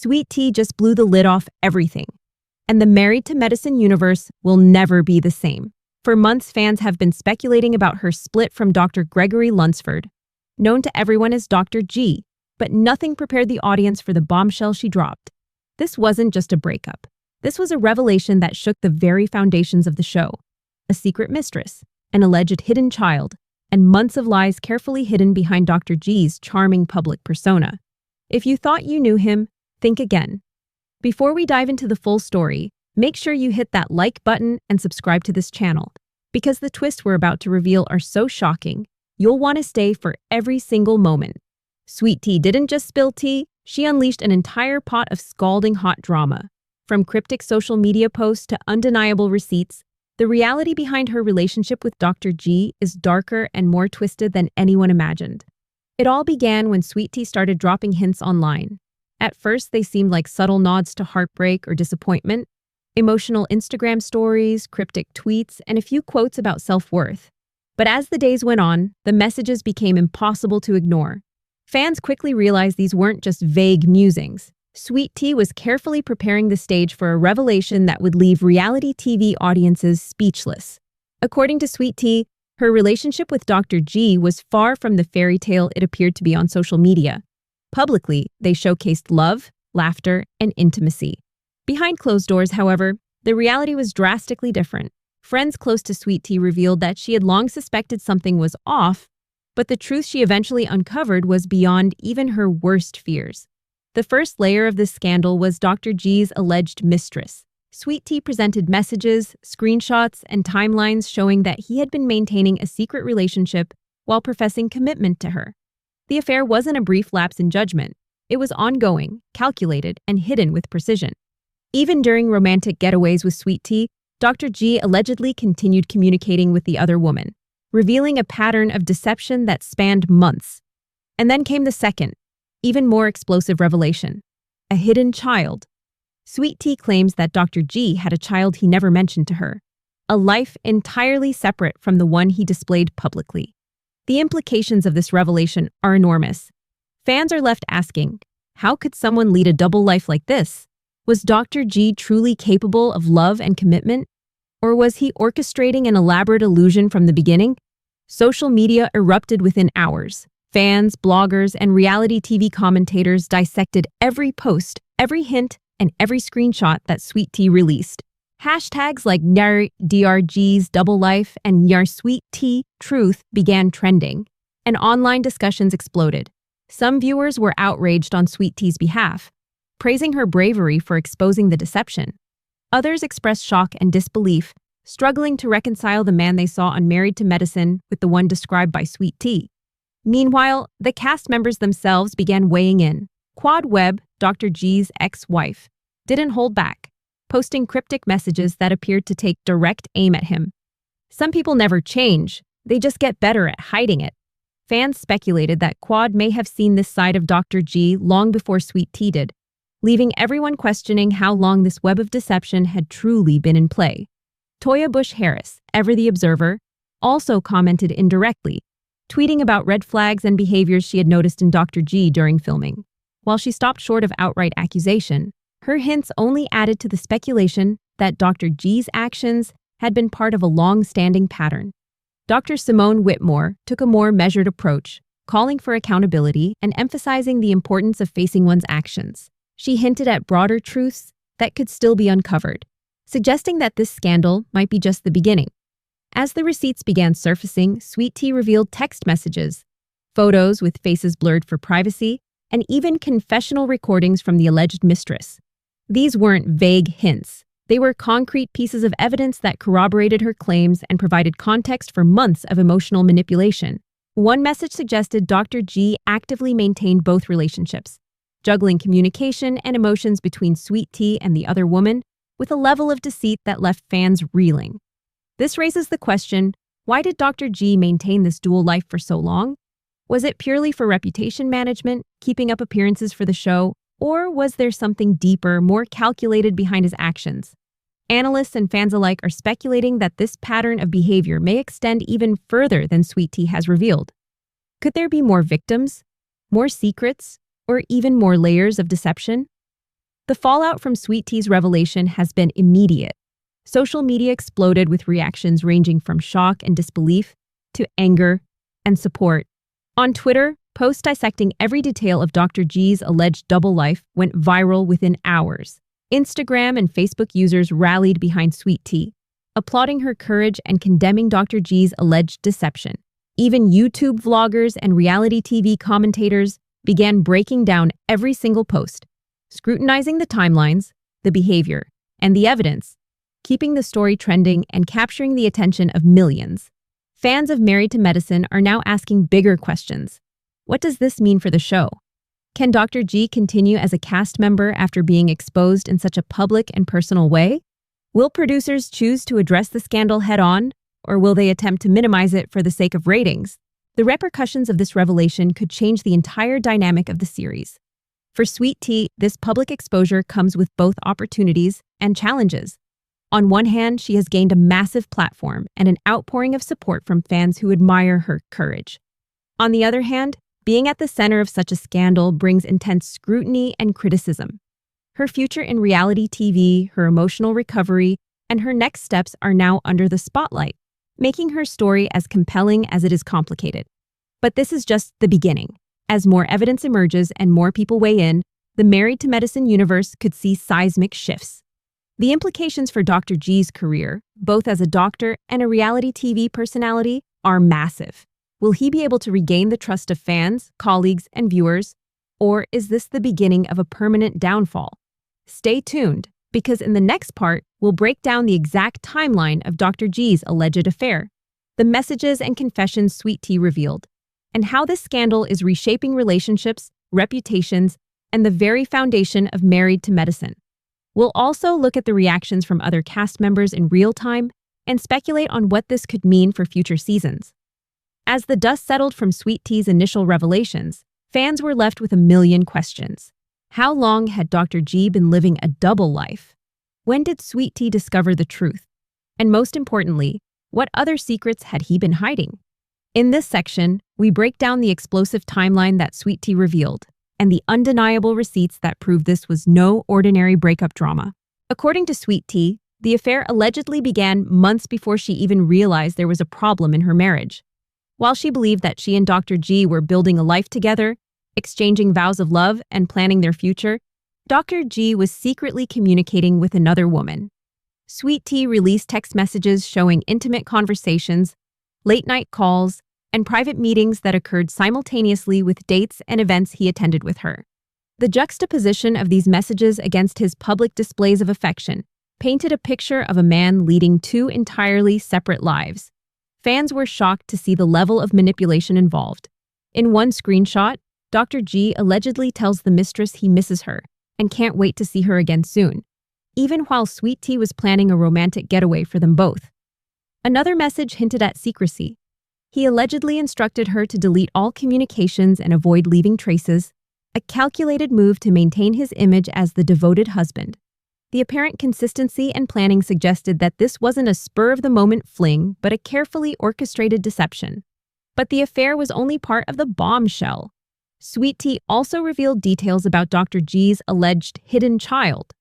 Sweet Tea just blew the lid off everything. And the Married to Medicine universe will never be the same. For months, fans have been speculating about her split from Dr. Gregory Lunsford, known to everyone as Dr. G, but nothing prepared the audience for the bombshell she dropped. This wasn't just a breakup. This was a revelation that shook the very foundations of the show. A secret mistress, an alleged hidden child, and months of lies carefully hidden behind Dr. G's charming public persona. If you thought you knew him, think again. Before we dive into the full story, make sure you hit that like button and subscribe to this channel, because the twists we're about to reveal are so shocking, you'll want to stay for every single moment. Sweet Tea didn't just spill tea, she unleashed an entire pot of scalding hot drama. From cryptic social media posts to undeniable receipts, the reality behind her relationship with Dr. G is darker and more twisted than anyone imagined. It all began when Sweet Tea started dropping hints online. At first, they seemed like subtle nods to heartbreak or disappointment, emotional Instagram stories, cryptic tweets, and a few quotes about self-worth. But as the days went on, the messages became impossible to ignore. Fans quickly realized these weren't just vague musings. Sweet Tea was carefully preparing the stage for a revelation that would leave reality TV audiences speechless. According to Sweet Tea, her relationship with Dr. G was far from the fairy tale it appeared to be on social media. Publicly, they showcased love, laughter, and intimacy. Behind closed doors, however, the reality was drastically different. Friends close to Sweet Tea revealed that she had long suspected something was off, but the truth she eventually uncovered was beyond even her worst fears. The first layer of this scandal was Dr. G's alleged mistress. Sweet Tea presented messages, screenshots, and timelines showing that he had been maintaining a secret relationship while professing commitment to her. The affair wasn't a brief lapse in judgment. It was ongoing, calculated, and hidden with precision. Even during romantic getaways with Sweet Tea, Dr. G allegedly continued communicating with the other woman, revealing a pattern of deception that spanned months. And then came the second, even more explosive revelation: a hidden child. Sweet Tea claims that Dr. G had a child he never mentioned to her, a life entirely separate from the one he displayed publicly. The implications of this revelation are enormous. Fans are left asking, how could someone lead a double life like this? Was Dr. G truly capable of love and commitment? Or was he orchestrating an elaborate illusion from the beginning? Social media erupted within hours. Fans, bloggers, and reality TV commentators dissected every post, every hint, and every screenshot that Sweet Tea released. Hashtags like #DRG's double life and #SweetTea truth began trending, and online discussions exploded. Some viewers were outraged on Sweet Tea's behalf, praising her bravery for exposing the deception. Others expressed shock and disbelief, struggling to reconcile the man they saw on Married to Medicine with the one described by Sweet Tea. Meanwhile, the cast members themselves began weighing in. Quad Webb, Dr. G's ex-wife, didn't hold back, posting cryptic messages that appeared to take direct aim at him. Some people never change, they just get better at hiding it. Fans speculated that Quad may have seen this side of Dr. G long before Sweet Tea did, leaving everyone questioning how long this web of deception had truly been in play. Toya Bush Harris, ever the observer, also commented indirectly, tweeting about red flags and behaviors she had noticed in Dr. G during filming. While she stopped short of outright accusation, her hints only added to the speculation that Dr. G's actions had been part of a long-standing pattern. Dr. Simone Whitmore took a more measured approach, calling for accountability and emphasizing the importance of facing one's actions. She hinted at broader truths that could still be uncovered, suggesting that this scandal might be just the beginning. As the receipts began surfacing, Sweet Tea revealed text messages, photos with faces blurred for privacy, and even confessional recordings from the alleged mistress. These weren't vague hints. They were concrete pieces of evidence that corroborated her claims and provided context for months of emotional manipulation. One message suggested Dr. G actively maintained both relationships, juggling communication and emotions between Sweet Tea and the other woman with a level of deceit that left fans reeling. This raises the question, why did Dr. G maintain this dual life for so long? Was it purely for reputation management, keeping up appearances for the show, or was there something deeper, more calculated behind his actions? Analysts and fans alike are speculating that this pattern of behavior may extend even further than Sweet Tea has revealed. Could there be more victims, more secrets, or even more layers of deception? The fallout from Sweet Tea's revelation has been immediate. Social media exploded with reactions ranging from shock and disbelief to anger and support. On Twitter, posts dissecting every detail of Dr. G's alleged double life went viral within hours. Instagram and Facebook users rallied behind Sweet Tea, applauding her courage and condemning Dr. G's alleged deception. Even YouTube vloggers and reality TV commentators began breaking down every single post, scrutinizing the timelines, the behavior, and the evidence, keeping the story trending and capturing the attention of millions. Fans of Married to Medicine are now asking bigger questions. What does this mean for the show? Can Dr. G continue as a cast member after being exposed in such a public and personal way? Will producers choose to address the scandal head-on, or will they attempt to minimize it for the sake of ratings? The repercussions of this revelation could change the entire dynamic of the series. For Sweet Tea, this public exposure comes with both opportunities and challenges. On one hand, she has gained a massive platform and an outpouring of support from fans who admire her courage. On the other hand, being at the center of such a scandal brings intense scrutiny and criticism. Her future in reality TV, her emotional recovery, and her next steps are now under the spotlight, making her story as compelling as it is complicated. But this is just the beginning. As more evidence emerges and more people weigh in, the Married to Medicine universe could see seismic shifts. The implications for Dr. G's career, both as a doctor and a reality TV personality, are massive. Will he be able to regain the trust of fans, colleagues, and viewers? Or is this the beginning of a permanent downfall? Stay tuned, because in the next part, we'll break down the exact timeline of Dr. G's alleged affair, the messages and confessions Sweet Tea revealed, and how this scandal is reshaping relationships, reputations, and the very foundation of Married to Medicine. We'll also look at the reactions from other cast members in real time and speculate on what this could mean for future seasons. As the dust settled from Sweet Tea's initial revelations, fans were left with a million questions. How long had Dr. G been living a double life? When did Sweet Tea discover the truth? And most importantly, what other secrets had he been hiding? In this section, we break down the explosive timeline that Sweet Tea revealed and the undeniable receipts that prove this was no ordinary breakup drama. According to Sweet Tea, the affair allegedly began months before she even realized there was a problem in her marriage. While she believed that she and Dr. G were building a life together, exchanging vows of love and planning their future, Dr. G was secretly communicating with another woman. Sweet Tea released text messages showing intimate conversations, late-night calls, and private meetings that occurred simultaneously with dates and events he attended with her. The juxtaposition of these messages against his public displays of affection painted a picture of a man leading two entirely separate lives. Fans were shocked to see the level of manipulation involved. In one screenshot, Dr. G allegedly tells the mistress he misses her and can't wait to see her again soon, even while Sweet Tea was planning a romantic getaway for them both. Another message hinted at secrecy. He allegedly instructed her to delete all communications and avoid leaving traces, a calculated move to maintain his image as the devoted husband. The apparent consistency and planning suggested that this wasn't a spur-of-the-moment fling, but a carefully orchestrated deception. But the affair was only part of the bombshell. Sweet Tea also revealed details about Dr. G's alleged hidden child.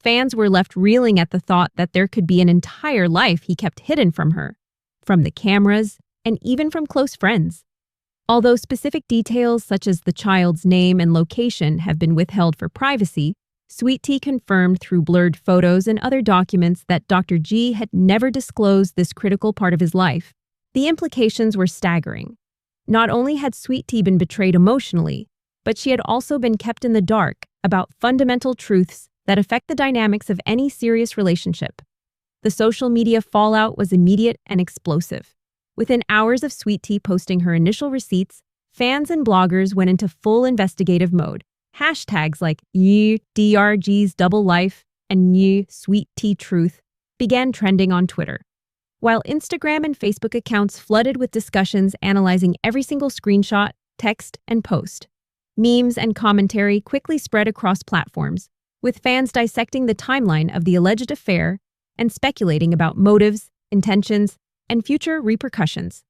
Fans were left reeling at the thought that there could be an entire life he kept hidden from her, from the cameras, and even from close friends. Although specific details such as the child's name and location have been withheld for privacy, Sweet Tea confirmed through blurred photos and other documents that Dr. G had never disclosed this critical part of his life. The implications were staggering. Not only had Sweet Tea been betrayed emotionally, but she had also been kept in the dark about fundamental truths that affect the dynamics of any serious relationship. The social media fallout was immediate and explosive. Within hours of Sweet Tea posting her initial receipts, fans and bloggers went into full investigative mode. Hashtags like #DRG's double life and #Sweet Tea truth began trending on Twitter, while Instagram and Facebook accounts flooded with discussions analyzing every single screenshot, text, and post. Memes and commentary quickly spread across platforms, with fans dissecting the timeline of the alleged affair and speculating about motives, intentions, and future repercussions.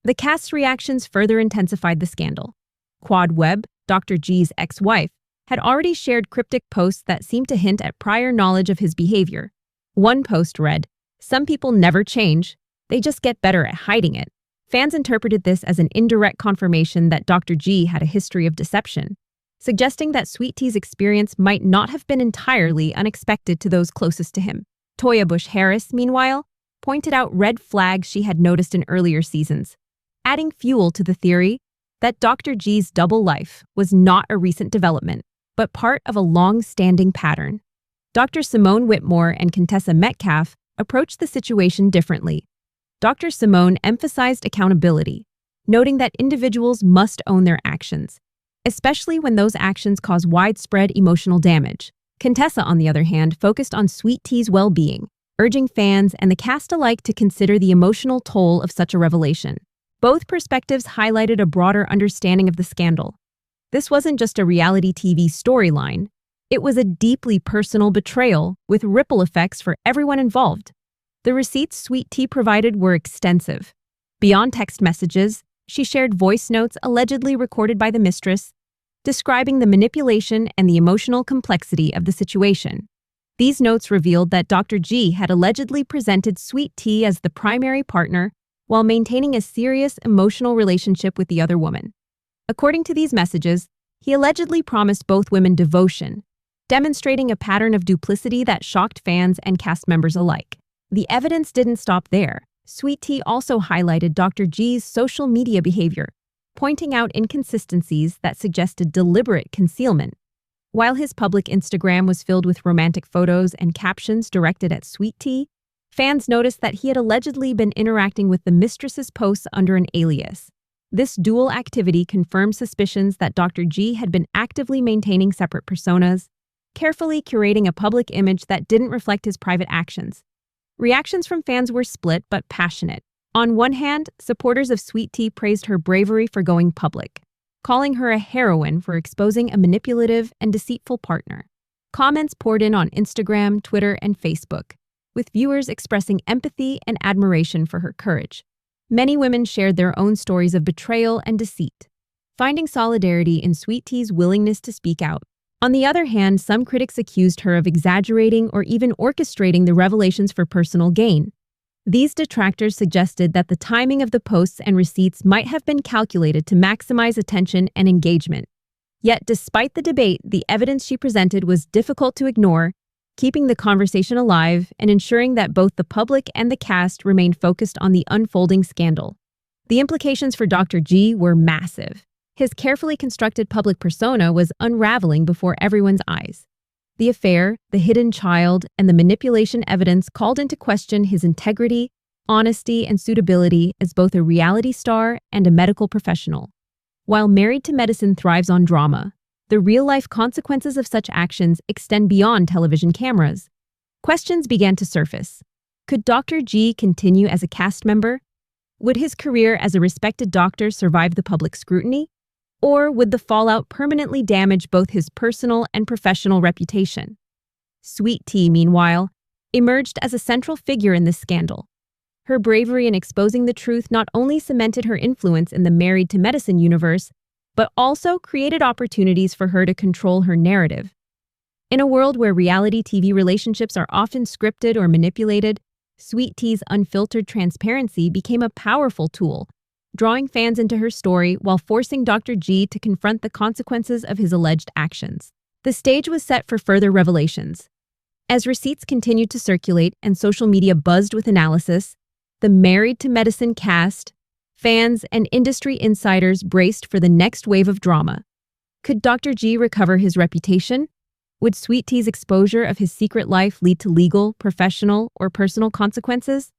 The cast's reactions further intensified the scandal. Quad Webb, Dr. G's ex-wife, had already shared cryptic posts that seemed to hint at prior knowledge of his behavior. One post read, "Some people never change, they just get better at hiding it." Fans interpreted this as an indirect confirmation that Dr. G had a history of deception, suggesting that Sweet Tea's experience might not have been entirely unexpected to those closest to him. Toya Bush Harris, meanwhile, pointed out red flags she had noticed in earlier seasons, adding fuel to the theory that Dr. G's double life was not a recent development, but part of a long-standing pattern. Dr. Simone Whitmore and Contessa Metcalf approached the situation differently. Dr. Simone emphasized accountability, noting that individuals must own their actions, especially when those actions cause widespread emotional damage. Contessa, on the other hand, focused on Sweet Tea's well-being, urging fans and the cast alike to consider the emotional toll of such a revelation. Both perspectives highlighted a broader understanding of the scandal. This wasn't just a reality TV storyline, it was a deeply personal betrayal with ripple effects for everyone involved. The receipts Sweet Tea provided were extensive. Beyond text messages, she shared voice notes allegedly recorded by the mistress, describing the manipulation and the emotional complexity of the situation. These notes revealed that Dr. G had allegedly presented Sweet Tea as the primary partner while maintaining a serious emotional relationship with the other woman. According to these messages, he allegedly promised both women devotion, demonstrating a pattern of duplicity that shocked fans and cast members alike. The evidence didn't stop there. Sweet Tea also highlighted Dr. G's social media behavior, pointing out inconsistencies that suggested deliberate concealment. While his public Instagram was filled with romantic photos and captions directed at Sweet Tea, fans noticed that he had allegedly been interacting with the mistress's posts under an alias. This dual activity confirmed suspicions that Dr. G had been actively maintaining separate personas, carefully curating a public image that didn't reflect his private actions. Reactions from fans were split but passionate. On one hand, supporters of Sweet Tea praised her bravery for going public, calling her a heroine for exposing a manipulative and deceitful partner. Comments poured in on Instagram, Twitter, and Facebook, with viewers expressing empathy and admiration for her courage. Many women shared their own stories of betrayal and deceit, finding solidarity in Sweet Tea's willingness to speak out. On the other hand, some critics accused her of exaggerating or even orchestrating the revelations for personal gain. These detractors suggested that the timing of the posts and receipts might have been calculated to maximize attention and engagement. Yet, despite the debate, the evidence she presented was difficult to ignore, keeping the conversation alive and ensuring that both the public and the cast remained focused on the unfolding scandal. The implications for Dr. G were massive. His carefully constructed public persona was unraveling before everyone's eyes. The affair, the hidden child, and the manipulation evidence called into question his integrity, honesty, and suitability as both a reality star and a medical professional. While Married to Medicine thrives on drama, the real-life consequences of such actions extend beyond television cameras. Questions began to surface. Could Dr. G continue as a cast member? Would his career as a respected doctor survive the public scrutiny? Or would the fallout permanently damage both his personal and professional reputation? Sweet Tea, meanwhile, emerged as a central figure in this scandal. Her bravery in exposing the truth not only cemented her influence in the Married to Medicine universe, but also created opportunities for her to control her narrative. In a world where reality TV relationships are often scripted or manipulated, Sweet Tea's unfiltered transparency became a powerful tool, drawing fans into her story while forcing Dr. G to confront the consequences of his alleged actions. The stage was set for further revelations. As receipts continued to circulate and social media buzzed with analysis, the Married to Medicine cast, fans, and industry insiders braced for the next wave of drama. Could Dr. G recover his reputation? Would Sweet Tea's exposure of his secret life lead to legal, professional, or personal consequences?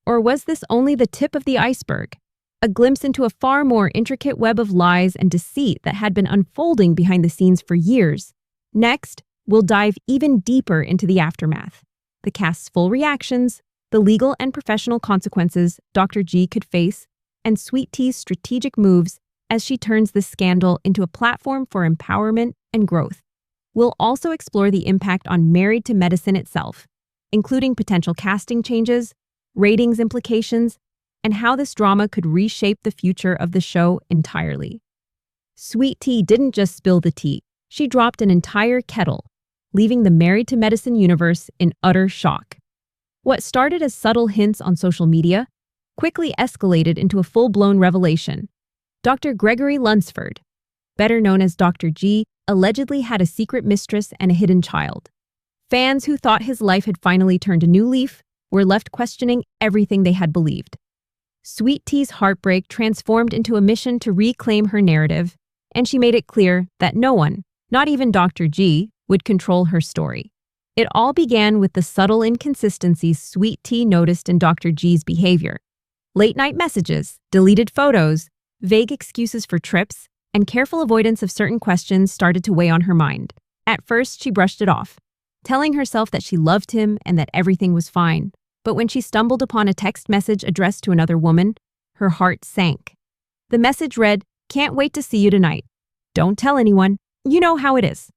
Or was this only the tip of the iceberg? A glimpse into a far more intricate web of lies and deceit that had been unfolding behind the scenes for years. Next, we'll dive even deeper into the aftermath, the cast's full reactions, the legal and professional consequences Dr. G could face, and Sweet Tea's strategic moves as she turns this scandal into a platform for empowerment and growth. We'll also explore the impact on Married to Medicine itself, including potential casting changes, ratings implications, and how this drama could reshape the future of the show entirely. Sweet Tea didn't just spill the tea. She dropped an entire kettle, leaving the Married to Medicine universe in utter shock. What started as subtle hints on social media quickly escalated into a full-blown revelation. Dr. Gregory Lunsford, better known as Dr. G, allegedly had a secret mistress and a hidden child. Fans who thought his life had finally turned a new leaf were left questioning everything they had believed. Sweet Tea's heartbreak transformed into a mission to reclaim her narrative, and she made it clear that no one, not even Dr. G, would control her story. It all began with the subtle inconsistencies Sweet Tea noticed in Dr. G's behavior. Late-night messages, deleted photos, vague excuses for trips, and careful avoidance of certain questions started to weigh on her mind. At first, she brushed it off, telling herself that she loved him and that everything was fine. But when she stumbled upon a text message addressed to another woman, her heart sank. The message read, "Can't wait to see you tonight. Don't tell anyone. You know how it is."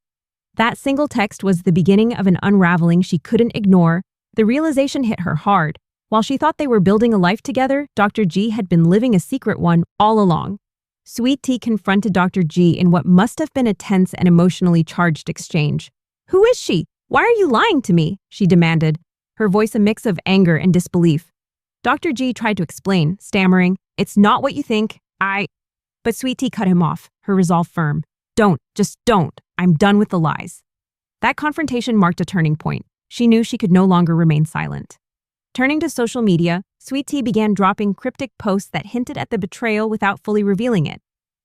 That single text was the beginning of an unraveling she couldn't ignore. The realization hit her hard. While she thought they were building a life together, Dr. G had been living a secret one all along. Sweet Tea confronted Dr. G in what must have been a tense and emotionally charged exchange. "Who is she? Why are you lying to me?" she demanded, her voice a mix of anger and disbelief. Dr. G tried to explain, stammering, "It's not what you think, But Sweet Tea cut him off, her resolve firm. Just don't. I'm done with the lies." That confrontation marked a turning point. She knew she could no longer remain silent. Turning to social media, Sweet Tea began dropping cryptic posts that hinted at the betrayal without fully revealing it.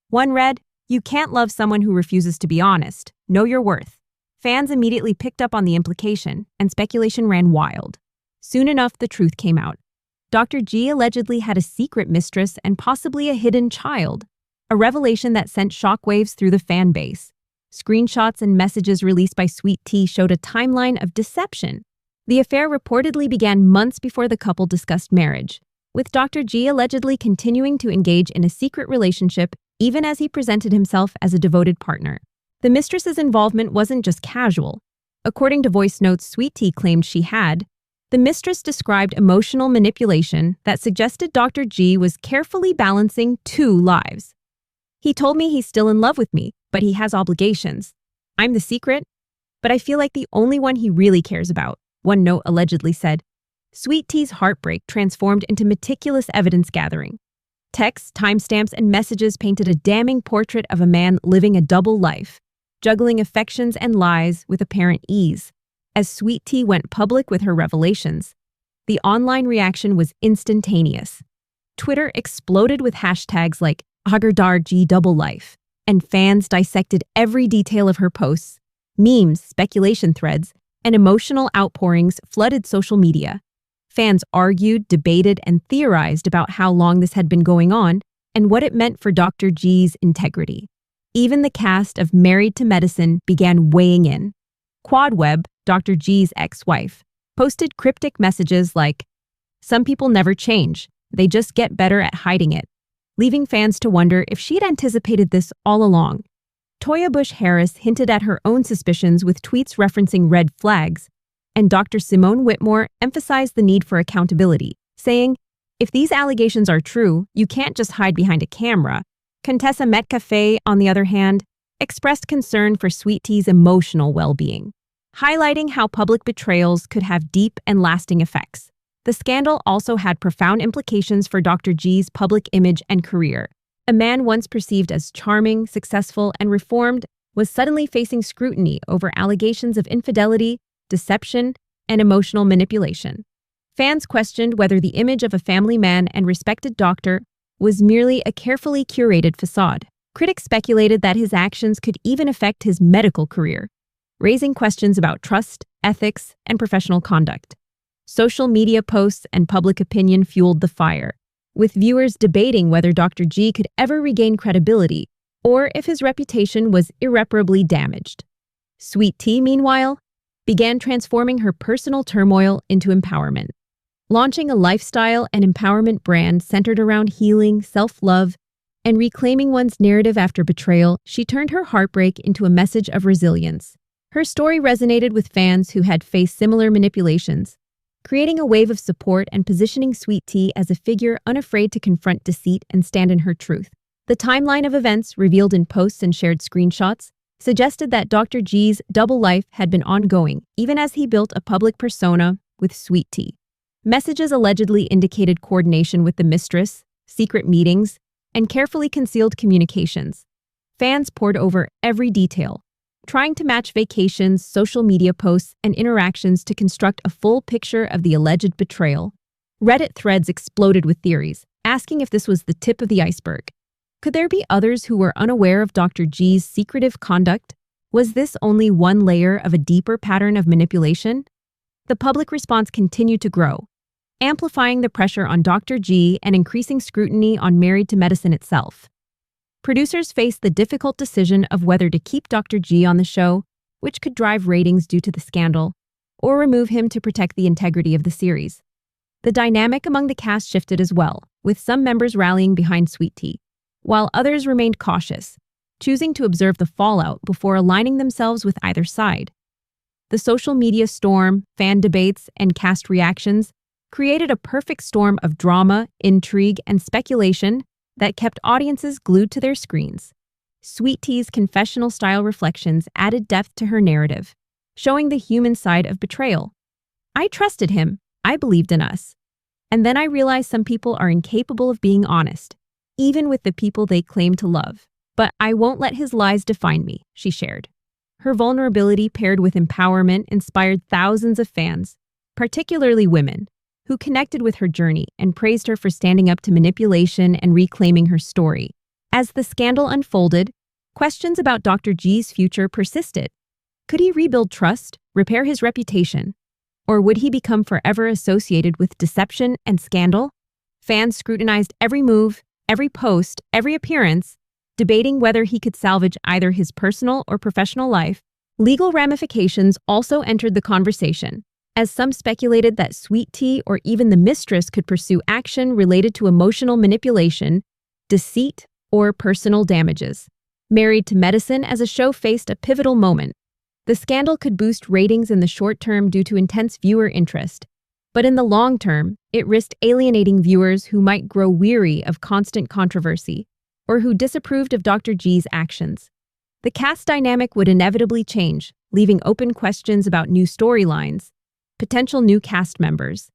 One read, "You can't love someone who refuses to be honest. Know your worth." Fans immediately picked up on the implication, and speculation ran wild. Soon enough, the truth came out. Dr. G allegedly had a secret mistress and possibly a hidden child, a revelation that sent shockwaves through the fan base. Screenshots and messages released by Sweet Tea showed a timeline of deception. The affair reportedly began months before the couple discussed marriage, with Dr. G allegedly continuing to engage in a secret relationship even as he presented himself as a devoted partner. The mistress's involvement wasn't just casual. According to voice notes Sweet Tea claimed she had, the mistress described emotional manipulation that suggested Dr. G was carefully balancing two lives. "He told me he's still in love with me, but he has obligations. I'm the secret, but I feel like the only one he really cares about," one note allegedly said. Sweet Tea's heartbreak transformed into meticulous evidence gathering. Texts, timestamps, and messages painted a damning portrait of a man living a double life, juggling affections and lies with apparent ease. As Sweet Tea went public with her revelations, the online reaction was instantaneous. Twitter exploded with hashtags like #Agardar double life, and fans dissected every detail of her posts. Memes, speculation threads, and emotional outpourings flooded social media. Fans argued, debated, and theorized about how long this had been going on and what it meant for Dr. G's integrity. Even the cast of Married to Medicine began weighing in. Quadweb, Dr. G's ex-wife, posted cryptic messages like, "Some people never change, they just get better at hiding it," leaving fans to wonder if she'd anticipated this all along. Toya Bush Harris hinted at her own suspicions with tweets referencing red flags, and Dr. Simone Whitmore emphasized the need for accountability, saying, "If these allegations are true, you can't just hide behind a camera." Contessa Metcalfe, on the other hand, expressed concern for Sweet Tea's emotional well-being, highlighting how public betrayals could have deep and lasting effects. The scandal also had profound implications for Dr. G's public image and career. A man once perceived as charming, successful, and reformed was suddenly facing scrutiny over allegations of infidelity, deception, and emotional manipulation. Fans questioned whether the image of a family man and respected doctor was merely a carefully curated facade. Critics speculated that his actions could even affect his medical career, raising questions about trust, ethics, and professional conduct. Social media posts and public opinion fueled the fire, with viewers debating whether Dr. G could ever regain credibility or if his reputation was irreparably damaged. Sweet Tea, meanwhile, began transforming her personal turmoil into empowerment. Launching a lifestyle and empowerment brand centered around healing, self-love, and reclaiming one's narrative after betrayal, she turned her heartbreak into a message of resilience. Her story resonated with fans who had faced similar manipulations, creating a wave of support and positioning Sweet Tea as a figure unafraid to confront deceit and stand in her truth. The timeline of events, revealed in posts and shared screenshots, suggested that Dr. G's double life had been ongoing even as he built a public persona with Sweet Tea. Messages allegedly indicated coordination with the mistress, secret meetings, and carefully concealed communications. Fans pored over every detail, trying to match vacations, social media posts, and interactions to construct a full picture of the alleged betrayal. Reddit threads exploded with theories, asking if this was the tip of the iceberg. Could there be others who were unaware of Dr. G's secretive conduct? Was this only one layer of a deeper pattern of manipulation? The public response continued to grow, amplifying the pressure on Dr. G and increasing scrutiny on Married to Medicine itself. Producers faced the difficult decision of whether to keep Dr. G on the show, which could drive ratings due to the scandal, or remove him to protect the integrity of the series. The dynamic among the cast shifted as well, with some members rallying behind Sweet Tea, while others remained cautious, choosing to observe the fallout before aligning themselves with either side. The social media storm, fan debates, and cast reactions created a perfect storm of drama, intrigue, and speculation that kept audiences glued to their screens. Sweet Tea's confessional-style reflections added depth to her narrative, showing the human side of betrayal. "I trusted him. I believed in us. And then I realized some people are incapable of being honest, even with the people they claim to love. But I won't let his lies define me," she shared. Her vulnerability paired with empowerment inspired thousands of fans, particularly women, who connected with her journey and praised her for standing up to manipulation and reclaiming her story. As the scandal unfolded, questions about Dr. G's future persisted. Could he rebuild trust, repair his reputation, or would he become forever associated with deception and scandal? Fans scrutinized every move, every post, every appearance, debating whether he could salvage either his personal or professional life. Legal ramifications also entered the conversation, as some speculated that Sweet Tea or even the mistress could pursue action related to emotional manipulation, deceit, or personal damages. Married to Medicine as a show faced a pivotal moment. The scandal could boost ratings in the short term due to intense viewer interest, but in the long term, it risked alienating viewers who might grow weary of constant controversy or who disapproved of Dr. G's actions. The cast dynamic would inevitably change, leaving open questions about new storylines, potential new cast members,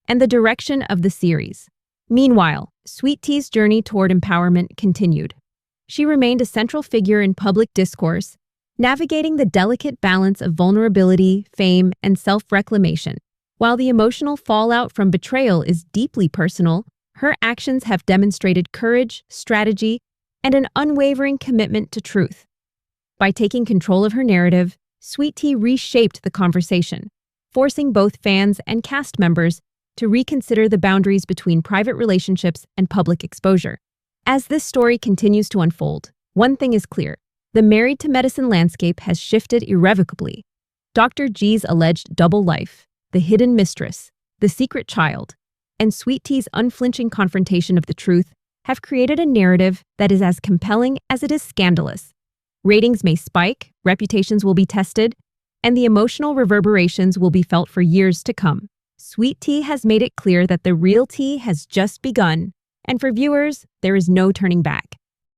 and the direction of the series. Meanwhile, Sweet Tea's journey toward empowerment continued. She remained a central figure in public discourse, navigating the delicate balance of vulnerability, fame, and self-reclamation. While the emotional fallout from betrayal is deeply personal, her actions have demonstrated courage, strategy, and an unwavering commitment to truth. By taking control of her narrative, Sweet Tea reshaped the conversation, forcing both fans and cast members to reconsider the boundaries between private relationships and public exposure. As this story continues to unfold, one thing is clear: the Married to Medicine landscape has shifted irrevocably. Dr. G's alleged double life, the hidden mistress, the secret child, and Sweet Tea's unflinching confrontation of the truth have created a narrative that is as compelling as it is scandalous. Ratings may spike, reputations will be tested, and the emotional reverberations will be felt for years to come. Sweet Tea has made it clear that the real tea has just begun, and for viewers, there is no turning back.